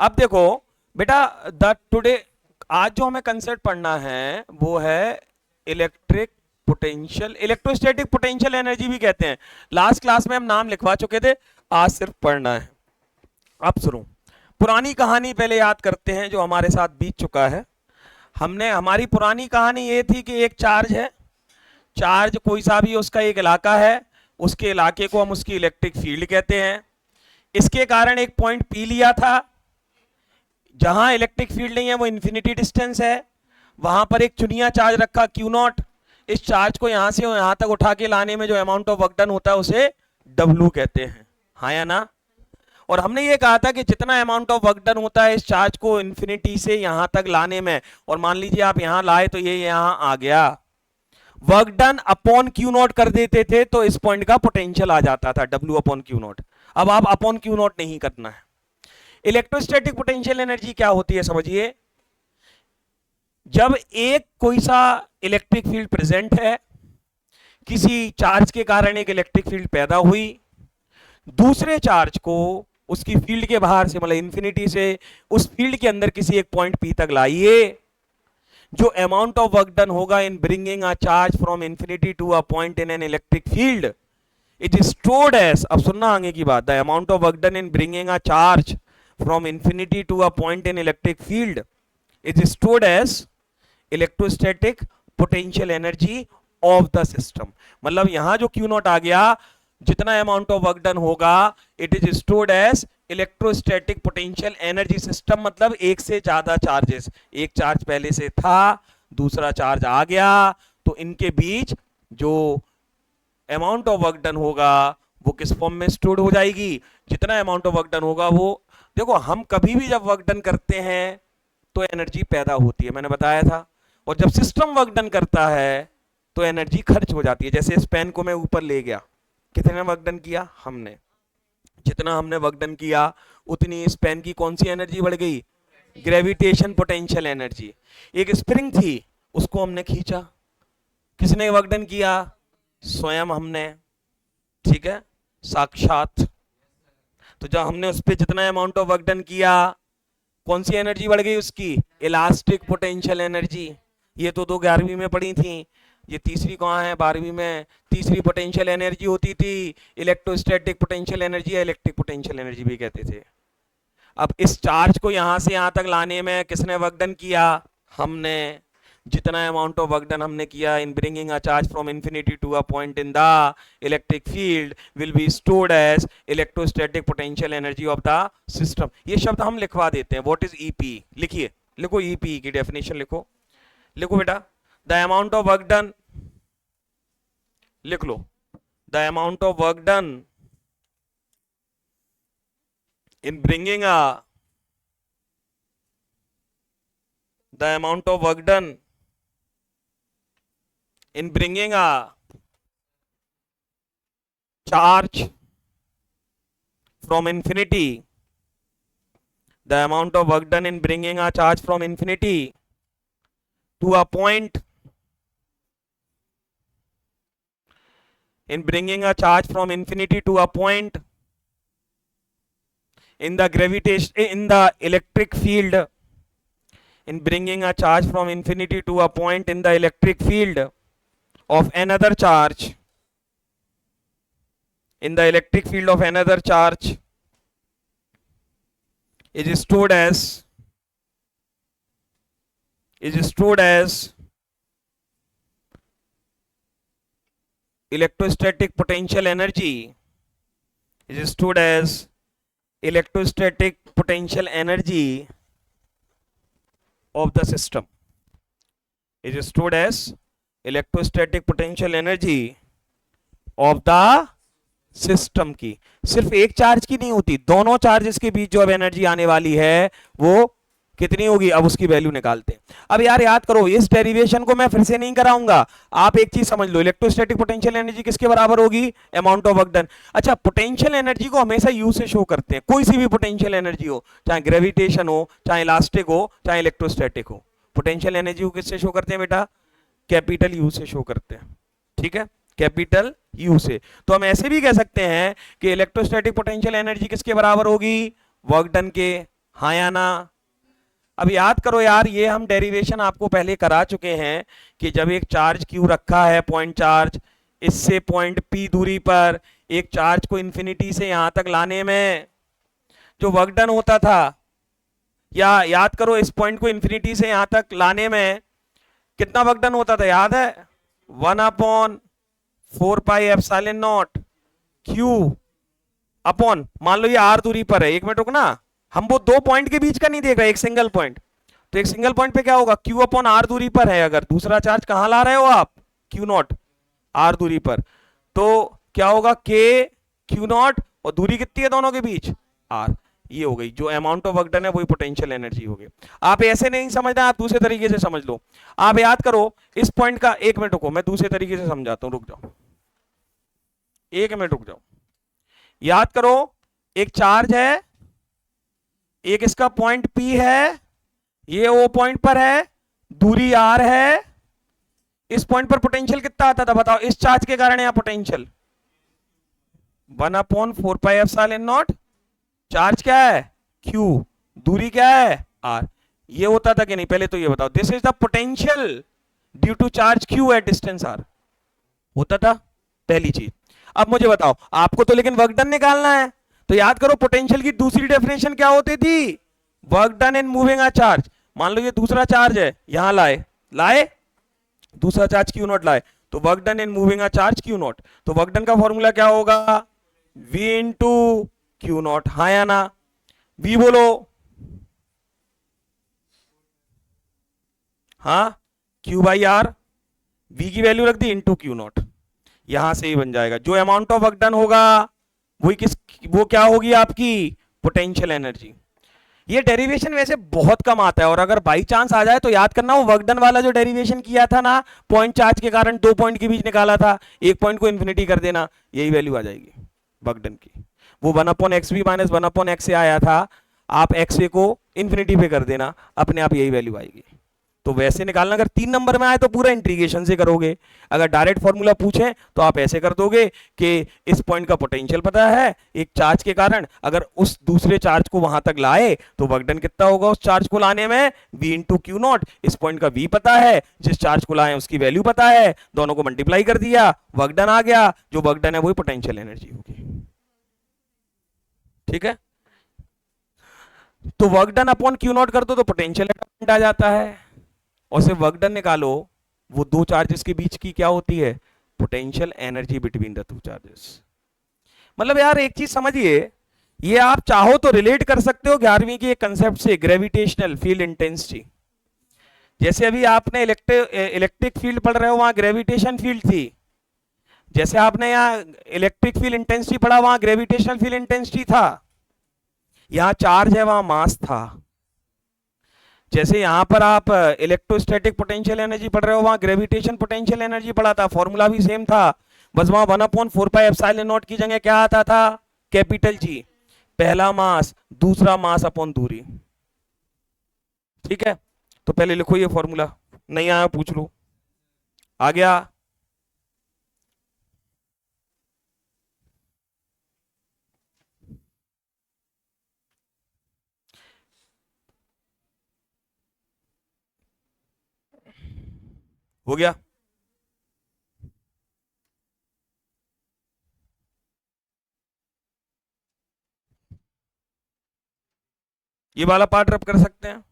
अब देखो बेटा, द टुडे आज जो हमें कंसेप्ट पढ़ना है वो है electric potential, electrostatic potential energy भी कहते हैं। लास्ट क्लास में हम नाम लिखवा चुके थे, आज सिर्फ पढ़ना है। अब सुनो, पुरानी कहानी पहले याद करते हैं जो हमारे साथ बीत चुका है। हमारी पुरानी कहानी ये थी कि एक चार्ज है, चार्ज कोई सा भी उसका एक इलाका है, उसके इलाके को हम उसकी इलेक्ट्रिक फील्ड कहते हैं। इसके कारण एक पॉइंट पी लिया था, जहां इलेक्ट्रिक फील्ड नहीं है वो इंफिनिटी डिस्टेंस है, वहां पर एक चुनिया चार्ज रखा क्यू नॉट। इस चार्ज को यहां से यहां तक उठा के लाने में जो अमाउंट ऑफ वर्क डन होता है उसे डब्ल्यू कहते हैं, हाँ या ना। और हमने ये कहा था कि जितना अमाउंट ऑफ वर्क डन होता है इस चार्ज को इंफिनिटी से यहां तक लाने में, और मान लीजिए आप यहां लाए तो ये यहां आ गया, work done upon Q not कर देते थे तो इस पॉइंट का पोटेंशियल आ जाता था डब्ल्यू अपॉन क्यू नॉट। अब आप अपॉन क्यू नॉट नहीं करना है। इलेक्ट्रोस्टैटिक पोटेंशियल एनर्जी क्या होती है समझिए, जब एक कोई सा इलेक्ट्रिक फील्ड प्रेजेंट है, किसी चार्ज के कारण एक इलेक्ट्रिक फील्ड पैदा हुई, दूसरे चार्ज को उसकी फील्ड के बाहर से मतलब इंफिनिटी से उस फील्ड के अंदर किसी एक पॉइंट पी तक लाइए, जो अमाउंट ऑफ वर्क डन होगा in bringing a charge from infinity to a point in an electric field it is stored as, अब सुनना आगे की बात, the amount of work done in bringing a charge from infinity to a point in electric field is stored as electrostatic potential energy of the system. मतलब यहां जो Q not आ गया, जितना अमाउंट ऑफ वर्क डन होगा it is stored as electrostatic potential energy system. मतलब एक से ज्यादा चार्जेस, एक चार्ज पहले से था, दूसरा चार्ज आ गया, तो इनके बीच जो अमाउंट ऑफ वर्क डन होगा वो किस फॉर्म में स्टोर्ड हो जाएगी, जितना अमाउंट ऑफ वर्क डन होगा वो। देखो हम कभी भी जब वर्क डन करते हैं तो एनर्जी पैदा होती है, मैंने बताया था, और जब सिस्टम वर्क डन करता है तो एनर्जी खर्च हो जाती है। जैसे इस पेन को मैं ऊपर ले गया, कितने वर्क डन किया हमने, जितना हमने वर्क डन किया उतनी इस पेन की कौन सी एनर्जी बढ़ गई, ग्रेविटेशन पोटेंशियल एनर्जी। एक स्प्रिंग थी उसको हमने खींचा, किसने वर्क डन किया, स्वयं हमने, ठीक है, साक्षात। तो जब हमने उस पर जितना अमाउंट ऑफ वर्क डन किया, कौन सी एनर्जी बढ़ गई उसकी, इलास्टिक पोटेंशियल एनर्जी। ये तो 11वीं में पढ़ी थी, ये तीसरी कहाँ है, 12वीं में। तीसरी पोटेंशियल एनर्जी होती थी इलेक्ट्रोस्टैटिक पोटेंशियल एनर्जी या इलेक्ट्रिक पोटेंशियल एनर्जी भी कहते थे। अब इस चार्ज को यहां से यहां तक लाने में किसने वर्क डन किया, हमने। जितना अमाउंट ऑफ वर्क डन हमने किया in bringing a charge from infinity to a point in the electric field will be stored as electrostatic potential energy of the system. ये शब्द हम लिखवा देते हैं, व्हाट इज ईपी, लिखिए, लिखो ईपी की डेफिनेशन लिखो, लिखो बेटा, the amount of work done, लिख लो, the amount of work done in bringing a, the amount of work done in bringing a charge from infinity, the amount of work done in bringing a charge from infinity to a point, in bringing a charge from infinity to a point in the gravitation, in the electric field, in bringing a charge from infinity to a point in the electric field of another charge, in the electric field of another charge is stored as electrostatic potential energy, is stored as electrostatic potential energy of the system, is stored as electrostatic potential energy of the system की। सिर्फ एक charge की नहीं होती, दोनों charges के बीच जो अब एनर्जी आने वाली है वो कितनी होगी, अब उसकी वैल्यू निकालते हैं। अब यार याद करो, इस डेरिवेशन को मैं फिर से नहीं कराऊंगा, आप एक चीज समझ लो, इलेक्ट्रोस्टैटिक पोटेंशियल एनर्जी किसके बराबर होगी, अमाउंट ऑफ वर्क डन। अच्छा, पोटेंशियल एनर्जी को हमेशा यू से शो करते हैं, कोई सी भी पोटेंशियल एनर्जी हो, चाहे ग्रेविटेशन हो, चाहे इलास्टिक हो, चाहे इलेक्ट्रोस्टैटिक हो, पोटेंशियल एनर्जी को किससे शो करते हैं बेटा, कैपिटल यू से शो करते हैं, ठीक है, कैपिटल यू से। तो हम ऐसे भी कह सकते हैं कि इलेक्ट्रोस्टैटिक पोटेंशियल एनर्जी किसके बराबर होगी, वर्क डन के, हाँ या ना? अब याद करो यार, ये हम डेरिवेशन आपको पहले करा चुके हैं कि जब एक चार्ज क्यू रखा है, पॉइंट चार्ज, इससे पॉइंट पी दूरी पर एक चार्ज को इंफिनिटी से यहां तक लाने में जो वर्क डन होता था, या याद करो इस पॉइंट को इंफिनिटी से यहां तक लाने में कितना वर्क डन होता था, याद है? 1/4 pi epsilon not Q upon, मान लो ये आर दूरी पर है, एक मिनट रुकना, हम वो दो पॉइंट के बीच का नहीं देख रहे, एक सिंगल पॉइंट। तो एक सिंगल पॉइंट पे क्या होगा, क्यू अपॉन आर दूरी पर है, अगर दूसरा चार्ज कहां ला रहे हो आप, क्यू नॉट, आर दूरी पर, तो क्या होगा, के क्यू नॉट, और दूरी कितनी है दोनों के बीच, आर। ये हो गई जो अमाउंट ऑफ वर्क डन है, वही पोटेंशियल एनर्जी हो गई। आप ऐसे नहीं समझना, आप दूसरे तरीके से समझ लो। आप याद करो इस पॉइंट का, एक मिनट रुको, मैं दूसरे तरीके से समझाता हूं, रुक जाओ, एक मिनट रुक जाओ। याद करो एक चार्ज है, एक इसका पॉइंट P है, ये O पॉइंट पर है, दूरी R है, इस पॉइंट पर पोटेंशियल कितना आता था बताओ, इस चार्ज के कारण यहां potential 1/4 pi epsilon not, charge क्या है Q, दूरी क्या है R। ये होता था कि नहीं, पहले तो ये बताओ, this is the potential due to charge Q at distance R, होता था, पहली चीज। अब मुझे बताओ, आपको तो लेकिन वर्क डन निकालना है, तो याद करो पोटेंशियल की दूसरी डेफिनेशन क्या होती थी, work done in moving a charge. मान लो ये दूसरा चार्ज है, यहां लाए लाए दूसरा चार्ज क्यू नॉट लाए, तो work done in moving a charge Q not, तो वर्क डन का फॉर्मूला क्या होगा, v इंटू क्यू नॉट, हाँ या ना? v बोलो, हाँ, q बाई आर, v की वैल्यू रख दी इंटू क्यू नॉट, यहां से ही बन जाएगा जो अमाउंट ऑफ वर्क डन होगा, वही वो क्या होगी आपकी पोटेंशियल एनर्जी। ये डेरिवेशन वैसे बहुत कम आता है, और अगर बाई चांस आ जाए तो याद करना, वो वर्क डन वाला जो डेरिवेशन किया था ना, पॉइंट चार्ज के कारण दो पॉइंट के बीच निकाला था, एक पॉइंट को इन्फिनिटी कर देना, यही वैल्यू आ जाएगी वर्क डन की। वो 1/x v minus 1/x a आया था, आप एक्स ए को इन्फिनिटी पे कर देना, अपने आप यही वैल्यू आएगी। तो वैसे निकालना, अगर 3 नंबर में आए तो पूरा इंटीग्रेशन से करोगे, अगर डायरेक्ट फॉर्मूला पूछे तो आप ऐसे कर दोगे कि इस पॉइंट का पोटेंशियल पता है एक चार्ज के कारण, अगर उस दूसरे चार्ज को वहां तक लाए तो वर्क डन कितना होगा उस चार्ज को लाने में, v इंटू क्यू नॉट, इस पॉइंट का v पता है, जिस चार्ज को लाए उसकी वैल्यू पता है, दोनों को मल्टीप्लाई कर दिया, वर्क डन आ गया, जो वर्क डन है वही पोटेंशियल एनर्जी होगी। ठीक है, तो work done upon Q not कर दो तो पोटेंशियल आ जाता है, और सिर्फ वर्क डन निकालो, वो दो चार्जेस के बीच की क्या होती है, potential energy between the two charges. मतलब यार एक चीज समझिए, ये आप चाहो तो रिलेट कर सकते हो 11वीं के कंसेप्ट से, ग्रेविटेशनल फील्ड इंटेंसिटी। जैसे अभी आपने इलेक्ट्रिक फील्ड पढ़ रहे हो, वहां ग्रेविटेशन फील्ड थी, जैसे आपने यहाँ इलेक्ट्रिक फील्ड इंटेंसिटी पढ़ा, वहां ग्रेविटेशनल फील्ड इंटेंसिटी था, यहां चार्ज है वहां मास था। जैसे यहां पर आप इलेक्ट्रोस्टैटिक पोटेंशियल एनर्जी पढ़ रहे हो, वहां ग्रेविटेशन पोटेंशियल एनर्जी पढ़ा था, फॉर्मूला भी सेम था, बस वहां 1/4 पाई एप्सिलॉन नॉट की जगह क्या आता था, कैपिटल जी, पहला मास दूसरा मास अपॉन दूरी। ठीक है, तो पहले लिखो ये फॉर्मूला, नहीं आया पूछ लो, आ गया? हो गया? ये वाला पार्ट रब कर सकते हैं।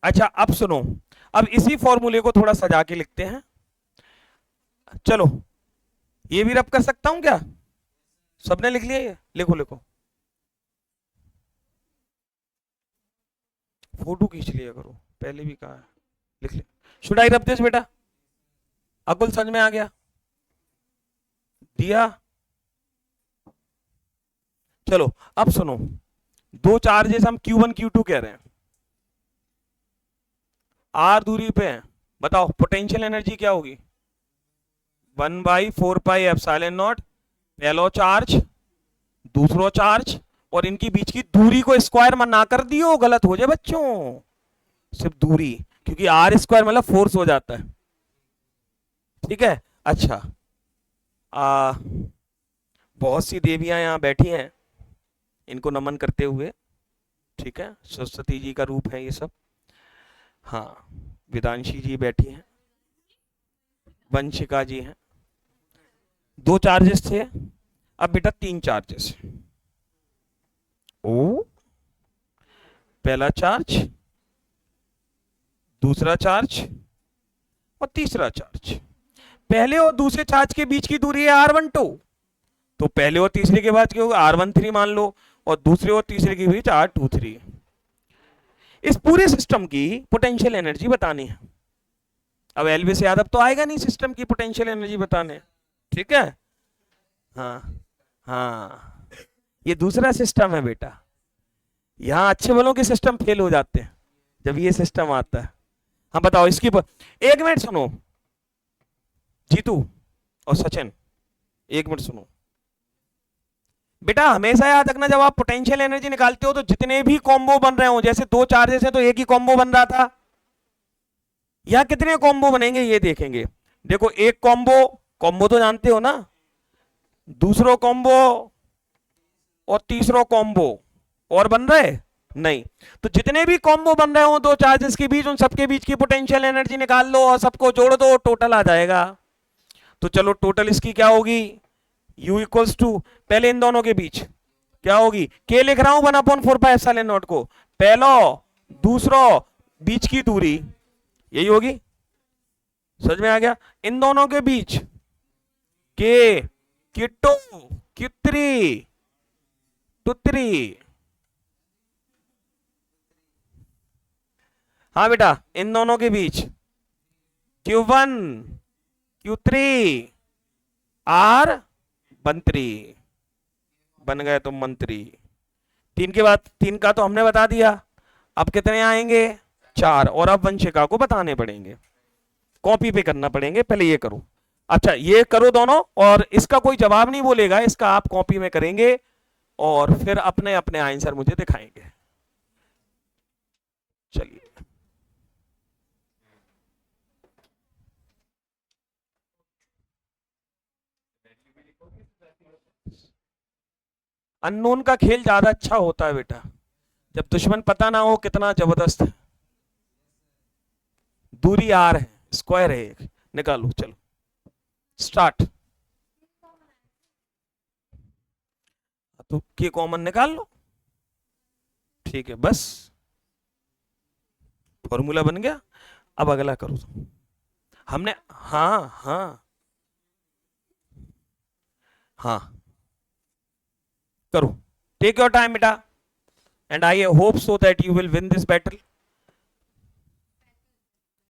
अच्छा अब सुनो, अब इसी फॉर्मूले को थोड़ा सजा के लिखते हैं, चलो ये भी रब कर सकता हूं क्या, सबने लिख लिया, ये लिखो लिखो, फोटो खींच लिया करो, पहले भी कहा है, लिख ले। शुड आई रब दिस बेटा, अकुल समझ में आ गया, दिया? चलो अब सुनो, दो चार्जेस हम Q1 Q2 कह रहे हैं, R दूरी पे हैं, बताओ पोटेंशियल एनर्जी क्या होगी, 1/4 पाई एप्सिलॉन नॉट, पहलो चार्ज दूसरो चार्ज, और इनकी बीच की दूरी को स्क्वायर मत ना कर दियो, गलत हो जाए बच्चों, सिर्फ दूरी, क्योंकि आर स्क्वायर मतलब फोर्स हो जाता है। ठीक है, अच्छा बहुत सी देवियां यहां बैठी हैं, इनको नमन करते हुए, ठीक है, सरस्वती जी का रूप है ये सब। हाँ, वेदांशी जी बैठी हैं, वंशिका जी हैं। 2 चार्जेस थे, अब बेटा 3 चार्जेस। ओ, पहला चार्ज, दूसरा चार्ज और तीसरा चार्ज। पहले और दूसरे चार्ज के बीच की दूरी है r12, तो पहले और तीसरे के बाद r13 मान लो, और दूसरे और तीसरे के बीच r23। इस पूरे सिस्टम की पोटेंशियल एनर्जी बतानी है। अब एलवी से यादव तो आएगा नहीं सिस्टम की पोटेंशियल एनर्जी बताने, ठीक है। हाँ हाँ, ये दूसरा सिस्टम है बेटा। यहां अच्छे वालों के सिस्टम फेल हो जाते हैं जब ये सिस्टम आता है। हाँ बताओ इसकी एक मिनट सुनो, जीतू और सचिन, एक मिनट सुनो बेटा। हमेशा याद रखना, जब आप पोटेंशियल एनर्जी निकालते हो तो जितने भी कॉम्बो बन रहे हो, जैसे 2 चार्जेस है तो एक ही कॉम्बो बन रहा था, या कितने कॉम्बो बनेंगे ये देखेंगे। देखो एक कॉम्बो तो जानते हो ना, दूसरो कॉम्बो और तीसरो कॉम्बो और बन रहे नहीं। तो जितने भी कॉम्बो बन रहे हो 2 चार्जेस के बीच, उन सबके बीच की पोटेंशियल एनर्जी निकाल लो और सबको जोड़ दो, टोटल आ जाएगा। तो चलो टोटल इसकी क्या होगी, U इक्वल्स टू, पहले इन दोनों के बीच क्या होगी, के लिख रहा हूं 1/4πε0 को, पहलो दूसरो बीच की दूरी यही होगी, समझ में आ गया। इन दोनों के बीच के, किट्टो, कितरी, टुतरी। हाँ बेटा, इन दोनों के बीच Q1 Q3 R बंत्री, बन गए तो मंत्री। 3 के बाद 3 का तो हमने बता दिया, अब कितने आएंगे 4, और अब वंशिका को बताने पड़ेंगे, कॉपी पे करना पड़ेंगे। पहले ये करो, अच्छा ये करो दोनों, और इसका कोई जवाब नहीं बोलेगा, इसका आप कॉपी में करेंगे और फिर अपने अपने आंसर मुझे दिखाएंगे। चलिए अननोन का खेल ज्यादा अच्छा होता है बेटा, जब दुश्मन पता ना हो कितना जबरदस्त है। दूरी आर है, स्क्वायर है एक, निकालो चलो स्टार्ट। तो के कॉमन निकाल लो, ठीक है, बस फॉर्मूला बन गया। अब अगला करो हमने, हाँ हाँ हाँ करो, टेक योर टाइम बेटा, and I hope so that you will win this battle.